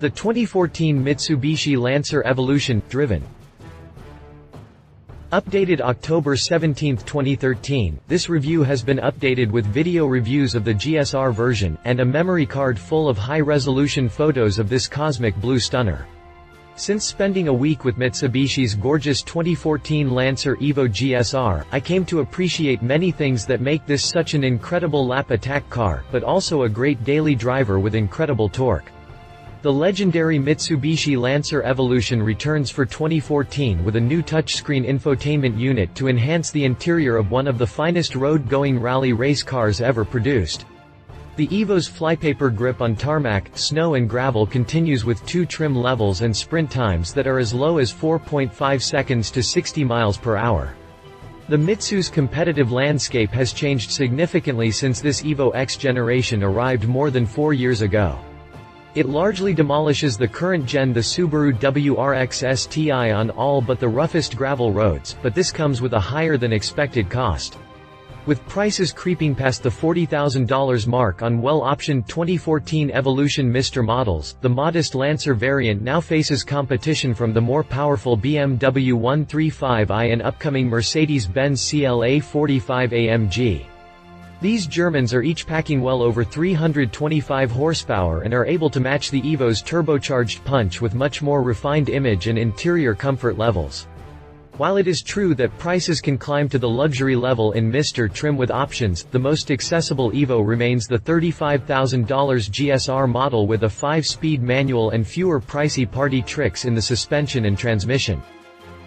The 2014 Mitsubishi Lancer Evolution, driven. Updated October 17, 2013, this review has been updated with video reviews of the GSR version, and a memory card full of high-resolution photos of this cosmic blue stunner. Since spending a week with Mitsubishi's gorgeous 2014 Lancer Evo GSR, I came to appreciate many things that make this such an incredible lap attack car, but also a great daily driver with incredible torque. The legendary Mitsubishi Lancer Evolution returns for 2014 with a new touchscreen infotainment unit to enhance the interior of one of the finest road-going rally race cars ever produced. The Evo's flypaper grip on tarmac, snow and gravel continues with 2 trim levels and sprint times that are as low as 4.5 seconds to 60 miles per hour. The Mitsu's competitive landscape has changed significantly since this Evo X generation arrived more than 4 years ago. It largely demolishes the current gen the Subaru WRX STi on all but the roughest gravel roads, but this comes with a higher than expected cost. With prices creeping past the $40,000 mark on well-optioned 2014 Evolution Mr. models, the modest Lancer variant now faces competition from the more powerful BMW 135i and upcoming Mercedes-Benz CLA 45 AMG. These Germans are each packing well over 325 horsepower and are able to match the Evo's turbocharged punch with much more refined image and interior comfort levels. While it is true that prices can climb to the luxury level in Mr. trim with options, the most accessible Evo remains the $35,000 GSR model with a 5-speed manual and fewer pricey party tricks in the suspension and transmission.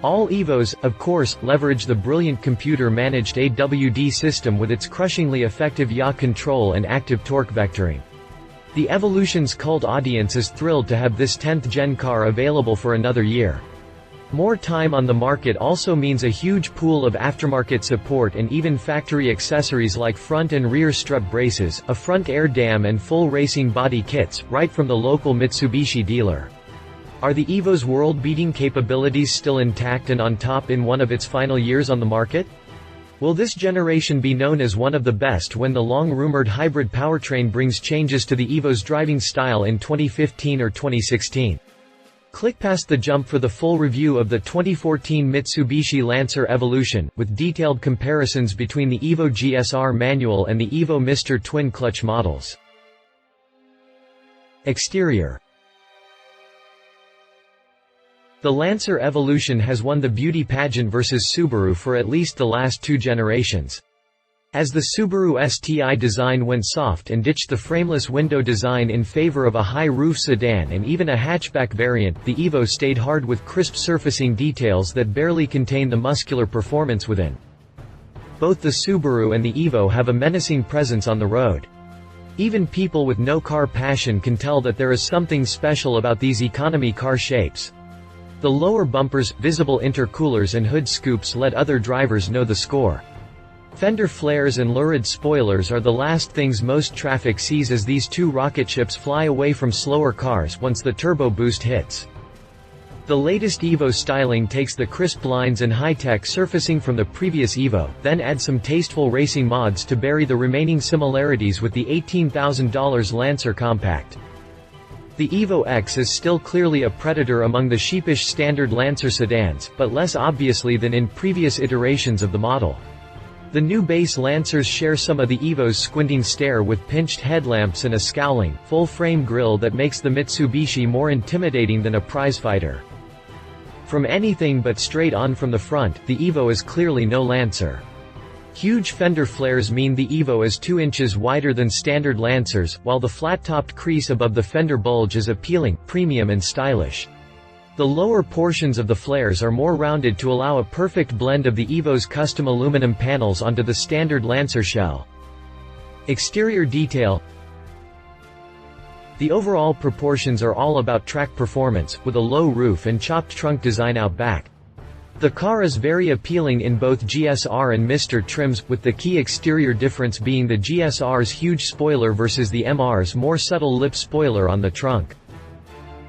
All Evos, of course, leverage the brilliant computer-managed AWD system with its crushingly effective yaw control and active torque vectoring. The Evolution's cult audience is thrilled to have this 10th-gen car available for another year. More time on the market also means a huge pool of aftermarket support and even factory accessories like front and rear strut braces, a front air dam and full racing body kits, right from the local Mitsubishi dealer. Are the Evo's world-beating capabilities still intact and on top in one of its final years on the market? Will this generation be known as one of the best when the long-rumored hybrid powertrain brings changes to the Evo's driving style in 2015 or 2016? Click past the jump for the full review of the 2014 Mitsubishi Lancer Evolution, with detailed comparisons between the Evo GSR manual and the Evo Mr. twin-clutch models. Exterior. The Lancer Evolution has won the beauty pageant versus Subaru for at least the last 2 generations. As the Subaru STi design went soft and ditched the frameless window design in favor of a high-roof sedan and even a hatchback variant, the Evo stayed hard with crisp surfacing details that barely contain the muscular performance within. Both the Subaru and the Evo have a menacing presence on the road. Even people with no car passion can tell that there is something special about these economy car shapes. The lower bumpers, visible intercoolers and hood scoops let other drivers know the score. Fender flares and lurid spoilers are the last things most traffic sees as these 2 rocket ships fly away from slower cars once the turbo boost hits. The latest Evo styling takes the crisp lines and high-tech surfacing from the previous Evo, then adds some tasteful racing mods to bury the remaining similarities with the $18,000 Lancer Compact. The Evo X is still clearly a predator among the sheepish standard Lancer sedans, but less obviously than in previous iterations of the model. The new base Lancers share some of the Evo's squinting stare with pinched headlamps and a scowling, full-frame grille that makes the Mitsubishi more intimidating than a prizefighter. From anything but straight on from the front, the Evo is clearly no Lancer. Huge fender flares mean the Evo is 2 inches wider than standard Lancers, while the flat-topped crease above the fender bulge is appealing, premium and stylish. The lower portions of the flares are more rounded to allow a perfect blend of the Evo's custom aluminum panels onto the standard Lancer shell. Exterior detail. The overall proportions are all about track performance, with a low roof and chopped trunk design out back. The car is very appealing in both GSR and Mr. trims, with the key exterior difference being the GSR's huge spoiler versus the MR's more subtle lip spoiler on the trunk.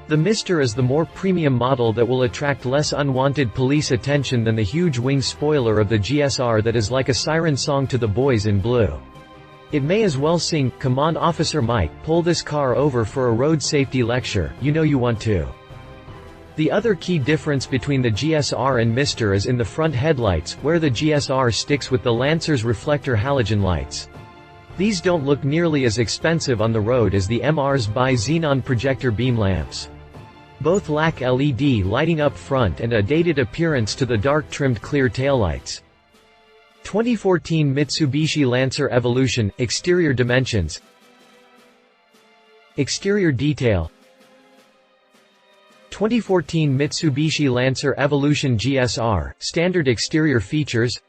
The Mr. is the more premium model that will attract less unwanted police attention than the huge wing spoiler of the GSR that is like a siren song to the boys in blue. It may as well sing, "Come on Officer Mike, pull this car over for a road safety lecture, you know you want to." The other key difference between the GSR and Mr. is in the front headlights, where the GSR sticks with the Lancer's reflector halogen lights. These don't look nearly as expensive on the road as the MR's bi-xenon projector beam lamps. Both lack LED lighting up front and a dated appearance to the dark-trimmed clear taillights. 2014 Mitsubishi Lancer Evolution. Exterior dimensions. Exterior detail. 2014 Mitsubishi Lancer Evolution GSR. Standard exterior features.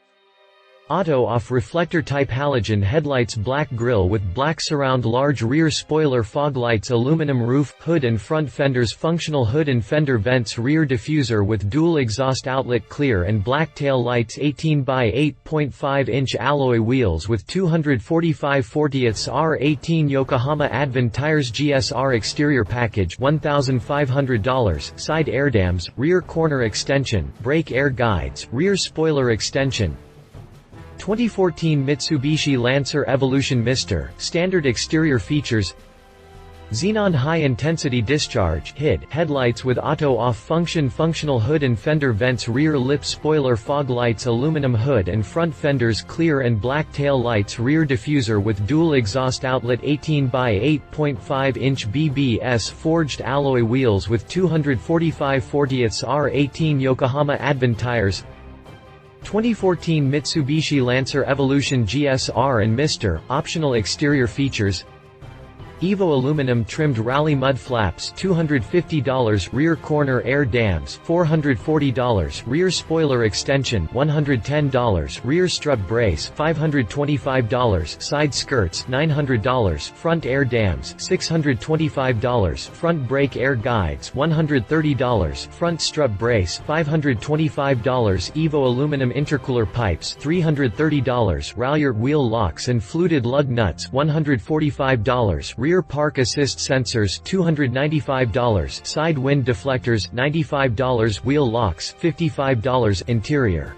Auto-off reflector-type halogen headlights, black grille with black surround, large rear spoiler, fog lights, aluminum roof, hood and front fenders, functional hood and fender vents, rear diffuser with dual exhaust outlet, clear and black tail lights, 18 by 8.5-inch alloy wheels with 245/40ths R18 Yokohama Advan tires. GSR exterior package $1,500, side airdams, rear corner extension, brake air guides, rear spoiler extension. 2014 Mitsubishi Lancer Evolution Mr. Standard exterior features. Xenon high-intensity discharge (HID) headlights with auto-off function, functional hood and fender vents, rear lip spoiler, fog lights, aluminum hood and front fenders, clear and black tail lights, rear diffuser with dual exhaust outlet, 18 by 8.5-inch BBS forged alloy wheels with 245/40ths R18 Yokohama Advan tires. 2014 Mitsubishi Lancer Evolution GSR and Mr. Optional exterior features. Evo aluminum trimmed rally mud flaps $250, rear corner air dams $440, rear spoiler extension $110, rear strut brace $525, side skirts $900, front air dams $625, front brake air guides $130, front strut brace $525, Evo aluminum intercooler pipes $330, Ralliart wheel locks and fluted lug nuts $145, rear park assist sensors $295, side wind deflectors $95, wheel locks $55. Interior.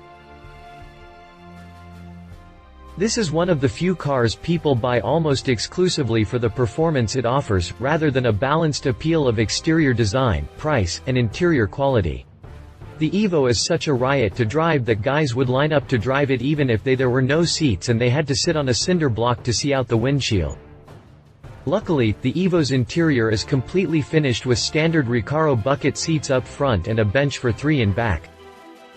This is one of the few cars people buy almost exclusively for the performance it offers, rather than a balanced appeal of exterior design, price, and interior quality. The Evo is such a riot to drive that guys would line up to drive it even if there were no seats and they had to sit on a cinder block to see out the windshield. Luckily, the Evo's interior is completely finished with standard Recaro bucket seats up front and a bench for 3 in back.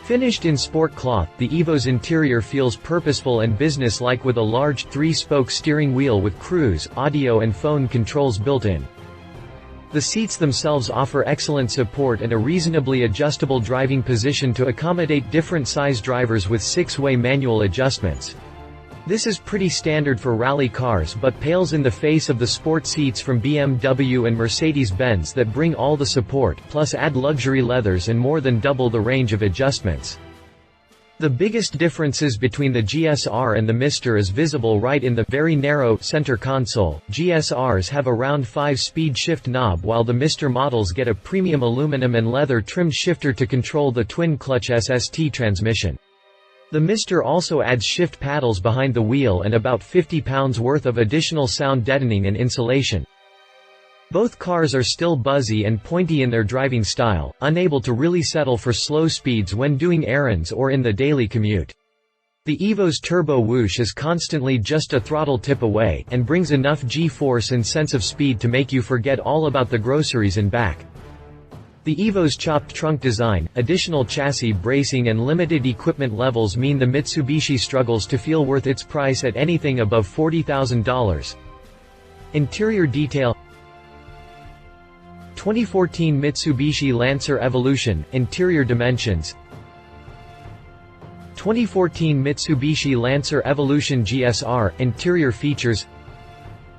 Finished in sport cloth, the Evo's interior feels purposeful and business-like with a large 3-spoke steering wheel with cruise, audio and phone controls built in. The seats themselves offer excellent support and a reasonably adjustable driving position to accommodate different size drivers with 6-way manual adjustments. This is pretty standard for rally cars but pales in the face of the sport seats from BMW and Mercedes-Benz that bring all the support, plus add luxury leathers and more than double the range of adjustments. The biggest differences between the GSR and the Mr. is visible right in the very narrow center console. GSRs have a round 5-speed shift knob while the Mr. models get a premium aluminum and leather trimmed shifter to control the twin-clutch SST transmission. The Mr. also adds shift paddles behind the wheel and about 50 pounds worth of additional sound deadening and insulation. Both cars are still buzzy and pointy in their driving style, unable to really settle for slow speeds when doing errands or in the daily commute. The Evo's turbo whoosh is constantly just a throttle tip away, and brings enough G-force and sense of speed to make you forget all about the groceries in back. The Evo's chopped trunk design, additional chassis bracing and limited equipment levels mean the Mitsubishi struggles to feel worth its price at anything above $40,000. Interior detail. 2014 Mitsubishi Lancer Evolution. Interior dimensions. 2014 Mitsubishi Lancer Evolution GSR. Interior features.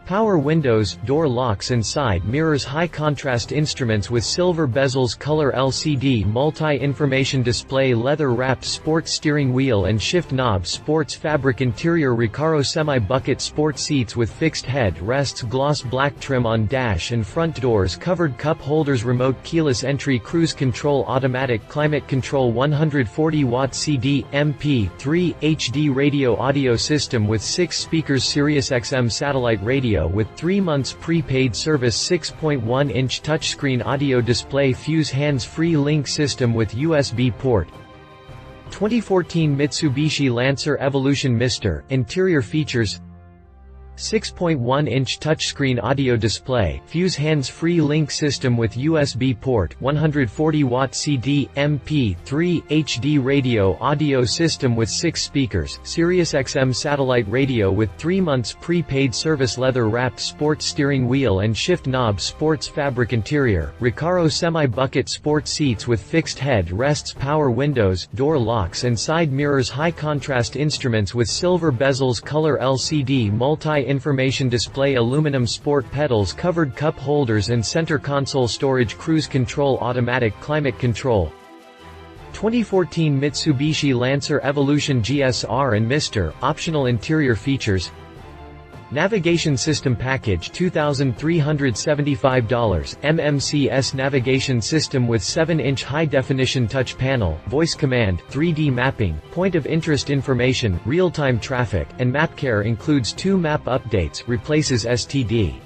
Power windows, door locks and side mirrors. High-contrast instruments with silver bezels. Color LCD multi-information display. Leather-wrapped sports steering wheel and shift knob. Sports fabric interior. Recaro semi-bucket sport seats with fixed head rests. Gloss black trim on dash and front doors. Covered cup holders. Remote keyless entry. Cruise control. Automatic climate control. 140-watt CD, MP3, HD radio audio system with 6 speakers. SiriusXM satellite radio with 3 months prepaid service. 6.1-inch touchscreen audio display. Fuse hands-free link system with USB port. 2014 Mitsubishi Lancer Evolution Mr. Interior features: 6.1-inch touchscreen audio display, Fuse hands-free link system with USB port, 140-watt CD, MP3, HD radio audio system with 6 speakers, SiriusXM satellite radio with 3 months prepaid service. Leather-wrapped sports steering wheel and shift knob. Sports fabric interior, Recaro semi-bucket sport seats with fixed head rests. Power windows, door locks and side mirrors. High-contrast instruments with silver bezels. Color LCD multi-information display. Aluminum sport pedals. Covered cup holders and center console storage. Cruise control. Automatic climate control. 2014 Mitsubishi Lancer Evolution GSR and Mr. Optional interior features: Navigation System Package $2,375, MMCS Navigation System with 7-inch high-definition touch panel, voice command, 3D mapping, point of interest information, real-time traffic, and MapCare. Includes 2 map updates, replaces STD.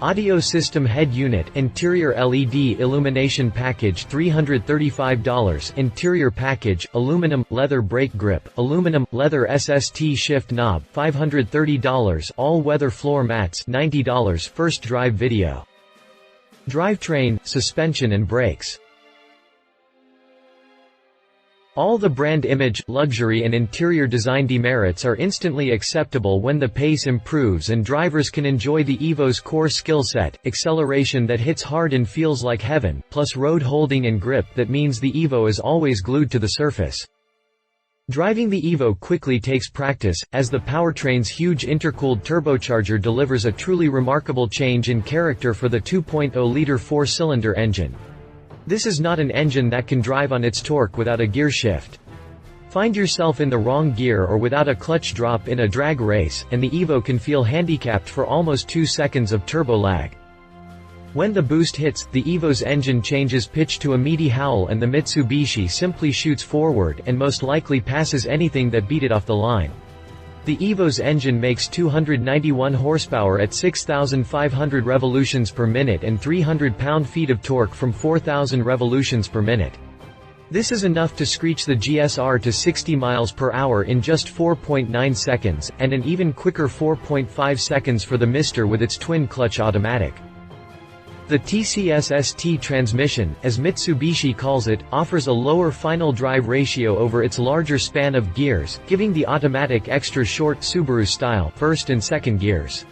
Audio System Head Unit Interior LED Illumination Package $335, Interior Package, Aluminum, Leather Brake Grip, Aluminum, Leather SST Shift Knob $530, All-Weather Floor Mats $90, First Drive Video. Drivetrain, Suspension and Brakes. All the brand image, luxury and interior design demerits are instantly acceptable when the pace improves and drivers can enjoy the Evo's core skill set: acceleration that hits hard and feels like heaven, plus road holding and grip that means the Evo is always glued to the surface. Driving the Evo quickly takes practice, as the powertrain's huge intercooled turbocharger delivers a truly remarkable change in character for the 2.0-liter 4-cylinder engine. This is not an engine that can drive on its torque without a gear shift. Find yourself in the wrong gear or without a clutch drop in a drag race, and the Evo can feel handicapped for almost 2 seconds of turbo lag. When the boost hits, the Evo's engine changes pitch to a meaty howl and the Mitsubishi simply shoots forward and most likely passes anything that beat it off the line. The Evo's engine makes 291 horsepower at 6,500 revolutions per minute and 300 pound-feet of torque from 4,000 revolutions per minute. This is enough to screech the GSR to 60 miles per hour in just 4.9 seconds, and an even quicker 4.5 seconds for the Mr. with its twin-clutch automatic. The TCS-ST transmission, as Mitsubishi calls it, offers a lower final drive ratio over its larger span of gears, giving the automatic extra short Subaru-style first and second gears.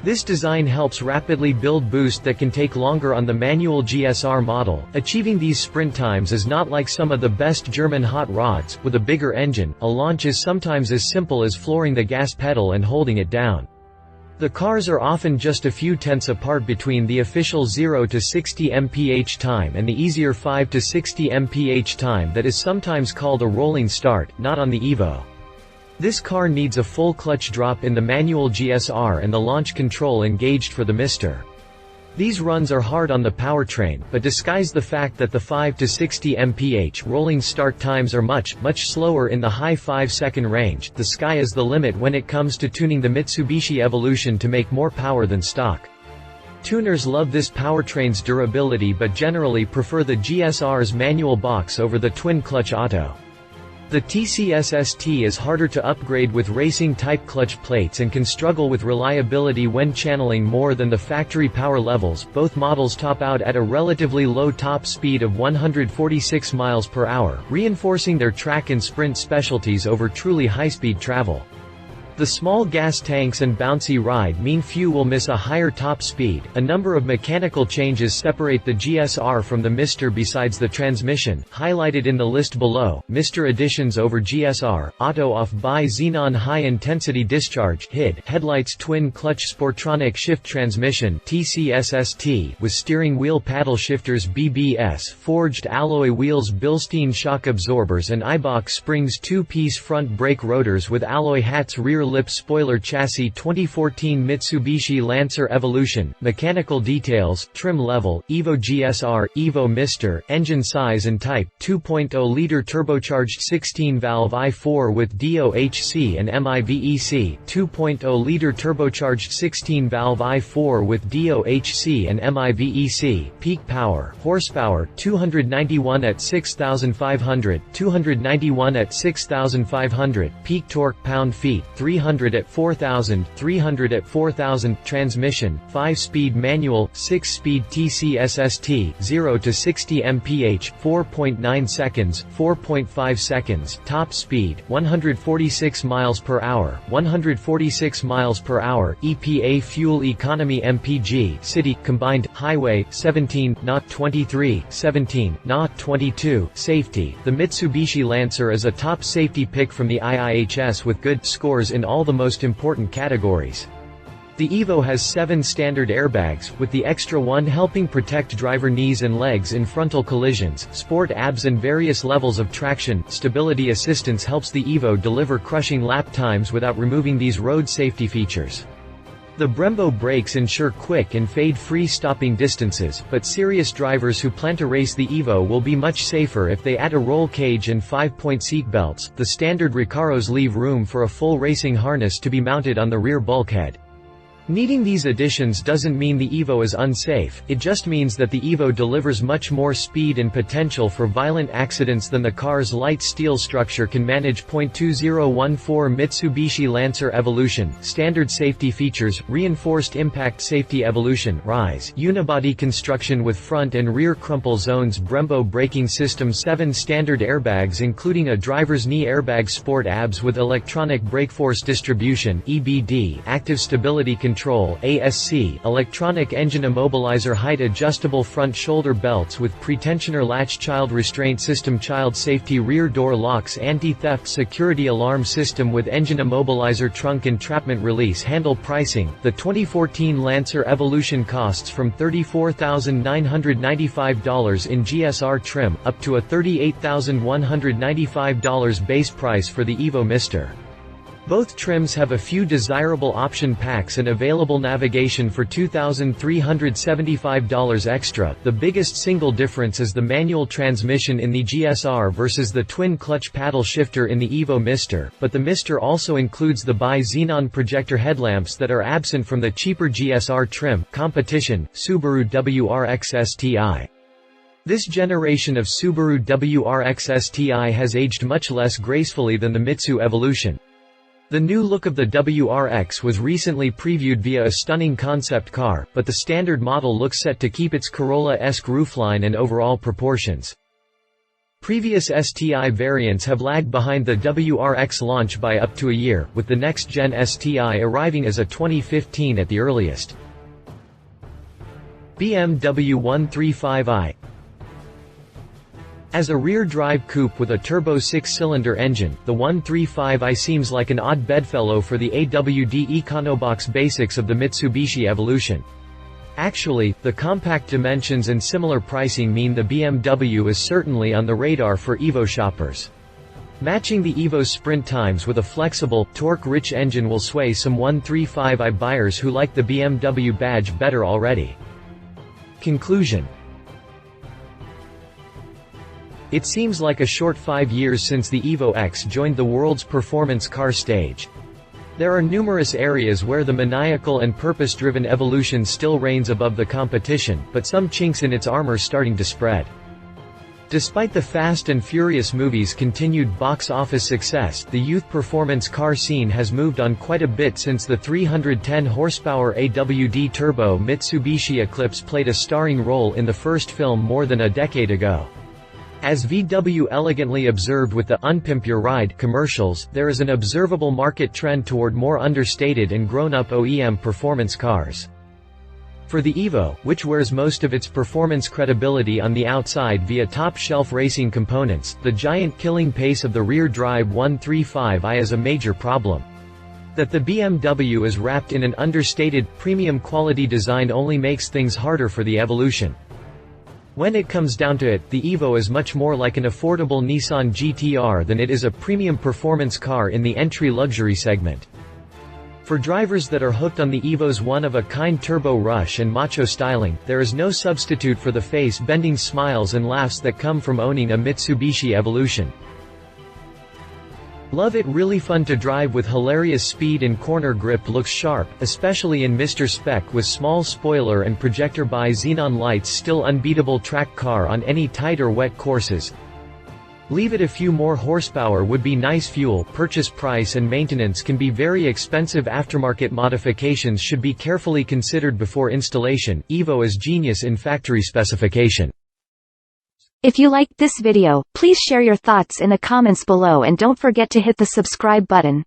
This design helps rapidly build boost that can take longer on the manual GSR model. Achieving these sprint times is not like some of the best German hot rods. With a bigger engine, a launch is sometimes as simple as flooring the gas pedal and holding it down. The cars are often just a few tenths apart between the official 0 to 60 mph time and the easier 5 to 60 mph time that is sometimes called a rolling start, not on the Evo. This car needs a full clutch drop in the manual GSR and the launch control engaged for the Mr. These runs are hard on the powertrain, but disguise the fact that the 5 to 60 mph rolling start times are much slower in the high 5-second range. The sky is the limit when it comes to tuning the Mitsubishi Evolution to make more power than stock. Tuners love this powertrain's durability but generally prefer the GSR's manual box over the twin-clutch auto. The TCS-ST is harder to upgrade with racing-type clutch plates and can struggle with reliability when channeling more than the factory power levels. Both models top out at a relatively low top speed of 146 miles per hour, reinforcing their track and sprint specialties over truly high-speed travel. The small gas tanks and bouncy ride mean few will miss a higher top speed. A number of mechanical changes separate the GSR from the Mister besides the transmission, highlighted in the list below. Mister additions over GSR: auto off by xenon high intensity discharge (HID), headlights, twin clutch Sportronic shift transmission (TCSST) with steering wheel paddle shifters BBS, forged alloy wheels, Bilstein shock absorbers and Eibach springs, two-piece front brake rotors with alloy hats, rear lip spoiler chassis. 2014 Mitsubishi Lancer Evolution. Mechanical details: trim level, Evo GSR, Evo Mister, engine size and type, 2.0-liter turbocharged 16-valve i4 with DOHC and MIVEC, 2.0-liter turbocharged 16-valve i4 with DOHC and MIVEC. Peak power, horsepower, 291 at 6,500, 291 at 6,500. Peak torque, pound-feet, 300 at 4,000, 300 at 4,000. Transmission, 5-speed manual, 6-speed TCSST, 0 to 60 mph, 4.9 seconds, 4.5 seconds. Top speed, 146 miles per hour, 146 miles per hour. EPA fuel economy MPG, city, combined, highway, 17, not 23, 17, not 22. Safety, the Mitsubishi Lancer is a top safety pick from the IIHS with good scores in all the most important categories. The Evo has 7 standard airbags, with the extra one helping protect driver knees and legs in frontal collisions. Sport abs and various levels of traction. Stability assistance helps the Evo deliver crushing lap times without removing these road safety features. The Brembo brakes ensure quick and fade-free stopping distances, but serious drivers who plan to race the Evo will be much safer if they add a roll cage and 5-point seat belts. The standard Recaros leave room for a full racing harness to be mounted on the rear bulkhead. Needing these additions doesn't mean the Evo is unsafe, it just means that the Evo delivers much more speed and potential for violent accidents than the car's light steel structure can manage. 2014 Mitsubishi Lancer Evolution. Standard safety features: reinforced impact safety Evolution, RISE, unibody construction with front and rear crumple zones, Brembo braking system, 7 standard airbags including a driver's knee airbag, sport abs with electronic brake force distribution (EBD), active stability control ASC, electronic engine immobilizer, height adjustable front shoulder belts with pretensioner latch, child restraint system, child safety, rear door locks, anti-theft security alarm system with engine immobilizer, trunk entrapment release handle. Pricing: the 2014 Lancer Evolution costs from $34,995 in GSR trim, up to a $38,195 base price for the Evo Mister. Both trims have a few desirable option packs and available navigation for $2,375 extra. The biggest single difference is the manual transmission in the GSR versus the twin-clutch paddle shifter in the Evo Mister, but the Mister also includes the bi-xenon projector headlamps that are absent from the cheaper GSR trim. Competition: Subaru WRX STi. This generation of Subaru WRX STi has aged much less gracefully than the Mitsu Evolution. The new look of the WRX was recently previewed via a stunning concept car, but the standard model looks set to keep its Corolla-esque roofline and overall proportions. Previous STi variants have lagged behind the WRX launch by up to a year, with the next-gen STi arriving as a 2015 at the earliest. BMW 135i. As a rear-drive coupe with a turbo 6-cylinder engine, the 135i seems like an odd bedfellow for the AWD Econobox basics of the Mitsubishi Evolution. Actually, the compact dimensions and similar pricing mean the BMW is certainly on the radar for Evo shoppers. Matching the Evo's sprint times with a flexible, torque-rich engine will sway some 135i buyers who like the BMW badge better already. Conclusion: it seems like a short 5 years since the Evo X joined the world's performance car stage. There are numerous areas where the maniacal and purpose-driven Evolution still reigns above the competition, but some chinks in its armor starting to spread. Despite the Fast and Furious movies' continued box office success, the youth performance car scene has moved on quite a bit since the 310-horsepower AWD turbo Mitsubishi Eclipse played a starring role in the first film more than a decade ago. As VW elegantly observed with the "Unpimp Your Ride" commercials, there is an observable market trend toward more understated and grown-up OEM performance cars. For the Evo, which wears most of its performance credibility on the outside via top-shelf racing components, the giant killing pace of the rear-drive 135i is a major problem. That the BMW is wrapped in an understated, premium-quality design only makes things harder for the Evolution. When it comes down to it, the Evo is much more like an affordable Nissan GT-R than it is a premium performance car in the entry luxury segment. For drivers that are hooked on the Evo's one-of-a-kind turbo rush and macho styling, there is no substitute for the face-bending smiles and laughs that come from owning a Mitsubishi Evolution. Love it. Really fun to drive with hilarious speed and corner grip. Looks sharp, especially in Mr. Spec with small spoiler and projector by xenon lights. Still unbeatable track car on any tight or wet courses. Leave it a few more horsepower would be nice. Fuel purchase price and maintenance can be very expensive. Aftermarket modifications should be carefully considered before installation. Evo is genius in factory specification. If you liked this video, please share your thoughts in the comments below and don't forget to hit the subscribe button.